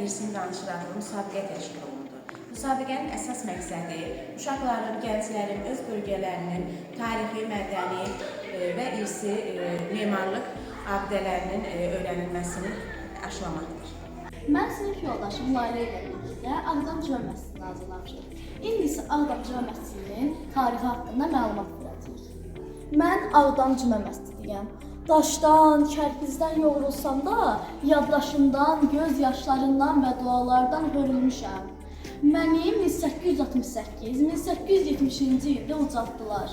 irsini danışılan müsabiqə təşkil olundu. Müsabiqənin əsas məqsədi uşaqların, gənclərin öz bölgələrinin tarixi, mədəni və irsi memarlıq abidələrinin öyrənilməsini aşılamaqdır. Mən sinif yoldaşım Layla ilə birlikdə Ağdam Cümə Məscidini hazırlamışam. İndi isə Ağdam Cümə Məscidinin tarixi haqqında məlumat verəcəyik. Mən Ağdam Cümə Məscidiyəm. Daşdan, kərpizdən yoğrulsam da, yaddaşımdan, göz yaşlarından və dualardan hörülmüşəm. Məni 1868-1870-ci ildə ucaltdılar.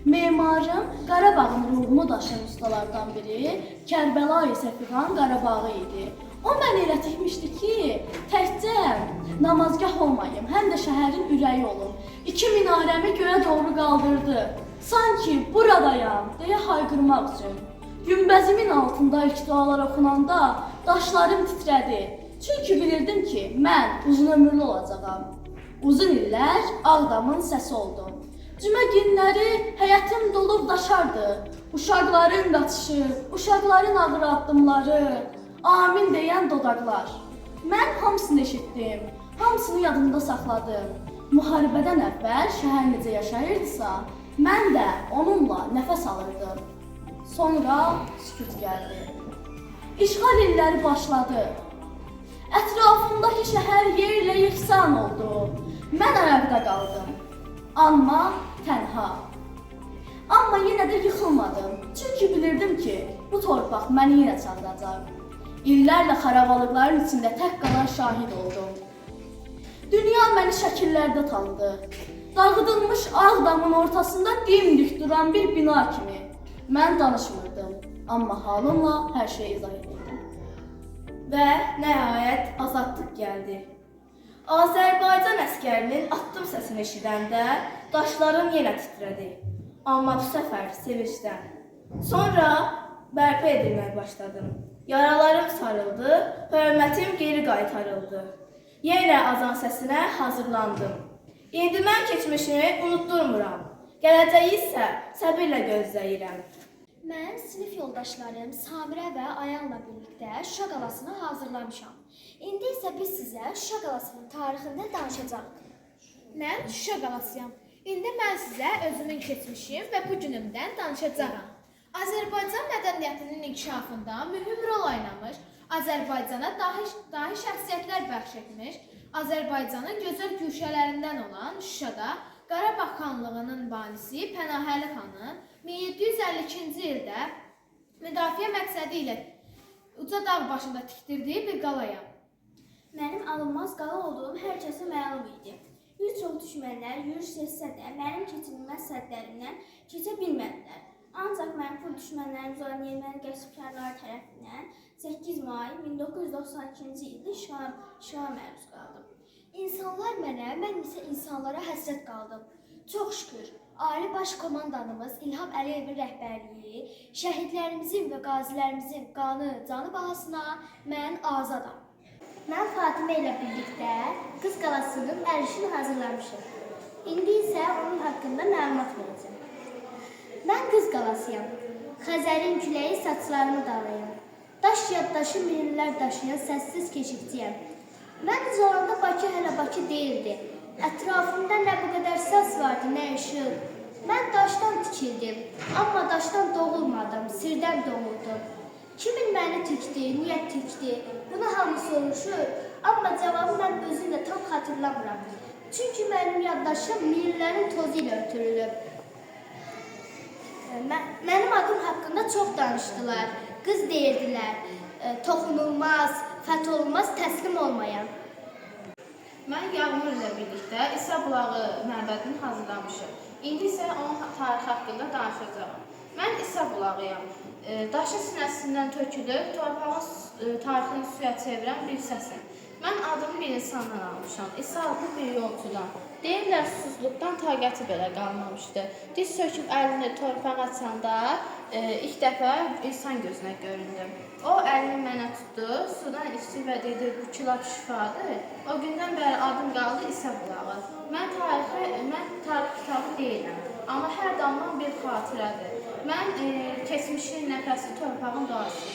Memarım Qarabağın ruhunu daşıyan ustalardan biri Kərbəlayi Səfiqan Qarabağı idi. O mənə elə tikmişdi ki, təkcə namazgah olmayım, həm də şəhərin ürəyi olum. 2 minarəmi göyə doğru qaldırdı. Sanki buradayam deyə hayqırmaq üçün. Günbəzimin altında ilk dualar oxunanda daşlarım titrədi. Çünki bilirdim ki, mən uzun ömürlü olacağam. Uzun illər Ağdamın səsi oldum. Cümə günləri həyətim dolub daşardı. Uşaqların qaçışı, uşaqların ağır addımları, amin deyən dodaqlar. Mən hamısını eşitdim, hamısını yadımda saxladım. Müharibədən əvvəl şəhər necə yaşayırdısa, mən də onunla nəfəs alırdım. Sonra sükut gəldi. İşğal illəri başladı. Ətrafımdakı şəhər yerlə yeksan oldu. Mən ayaqda qaldım. Amma tənha. Amma yenə də yıxılmadım. Çünki bilirdim ki, bu torpaq məni yenə çağıracaq. İllərlə xarabalıqların içində tək qalan şahid oldum. Dünya məni şəkillərdə tanıdı. Dağıdılmış Ağdamın ortasında dimdik duran bir bina kimi. Mən danışmırdım, amma halımla hər şeyi izah edirdim. Və nəhayət azadlıq gəldi. Azərbaycan əskərinin addım səsini eşidəndə daşlarım yenə titrədi. Amma bu səfər sevincdən. Sonra bərpa edilməyə başladım. Yaralarım sarıldı, hörmətim geri qaytarıldı. Yenə azan səsinə hazırlandım. İndi mən keçmişimi unutdurmuram. Gələcəyi isə səbirlə gözləyirəm. Mən sinif yoldaşlarım Samirə və Ayanla birlikdə Şuşa qalasını hazırlamışam. İndi isə biz sizə Şuşa qalasının tarixindən danışacağıq. Mən Şuşa qalasıyam. İndi mən sizə özümün keçmişim və bu günümdən danışacağam. Azərbaycan mədəniyyətinin inkişafında mühüm rol oynamış, Azərbaycana dahi şəxsiyyətlər bəxş etmiş, Azərbaycanın gözəl güşələrindən olan Şuşada Qarabağ xanlığının banisi Pənahəli xanın 1752-ci ildə müdafiə məqsədi ilə uca dağ başında tikdirdiyi bir qalayam. Mənim alınmaz qala olduğum hər kəsə məlum idi. Bir çox düşmənlər yürüş etsə də mənim keçilməz sədlərimdən keçə bilmədilər. Ancaq mən bu düşmənlərimiz olan erməni qəsbkarları tərəfindən 8 may 1992-ci ildə işğala məruz qaldım. İnsanlar mənə, mən isə insanlara həsrət qaldım. Çox şükür, Ali Baş Komandanımız İlham Əliyevin rəhbərliyi, şəhidlərimizin və qazilərimizin qanı, canı bahasına mən azadam. Mən Fatimə ilə birlikdə Qız qalasının ərişini hazırlamışım. İndi isə onun haqqında məlumat verəcəm. Mən Qız qalasıyam. Xəzərin küləyi saçlarımı dalayam. Daş yaddaşı minlər daşıyan səssiz keşikçiyəm. Mən zorunda Bakı hələ Bakı deyildi. Ətrafımda nə bu qədər səs vardı, nə işıq. Mən daşdan tikildim, amma daşdan doğulmadım, sirdən doğuldum. Kimin məni tikdi, niyə tikdi? Bunu hamı soruşur, amma cavabı mən özümlə tam xatırlamıram. Çünki mənim yaddaşım minlərin tozu ilə örtülülüb. Mənim adım haqqında çox danışdılar. Qız deyirdilər, toxunulmaz, fəth olmaz, təslim olmayan. Mən Yağmur ilə birlikdə İsa bulağı məbədini hazırlamışım. İndi isə onun tarixi haqqında danışacağım. Mən İsa bulağıyam. Daşın sinəsindən tökülüb, torpağın tarixini suya çevirən bir səsim. Mən adımı bir insandan almışam, İsa adlı bir yolcudan. Deyirlər, susuzluqdan taqəti belə qalmamışdı. Diz söküb əlini torpağa açanda ilk dəfə insan gözünə göründüm. O əlini mənə tutdu, sudan içdi və dedi, bu kilab şifadır. O gündən bəri adım qaldı İsa bulağı. Mən tarix kitabı deyiləm, amma hər damla bir xatirədir. Mən keçmişin nəfəsi torpağın duası.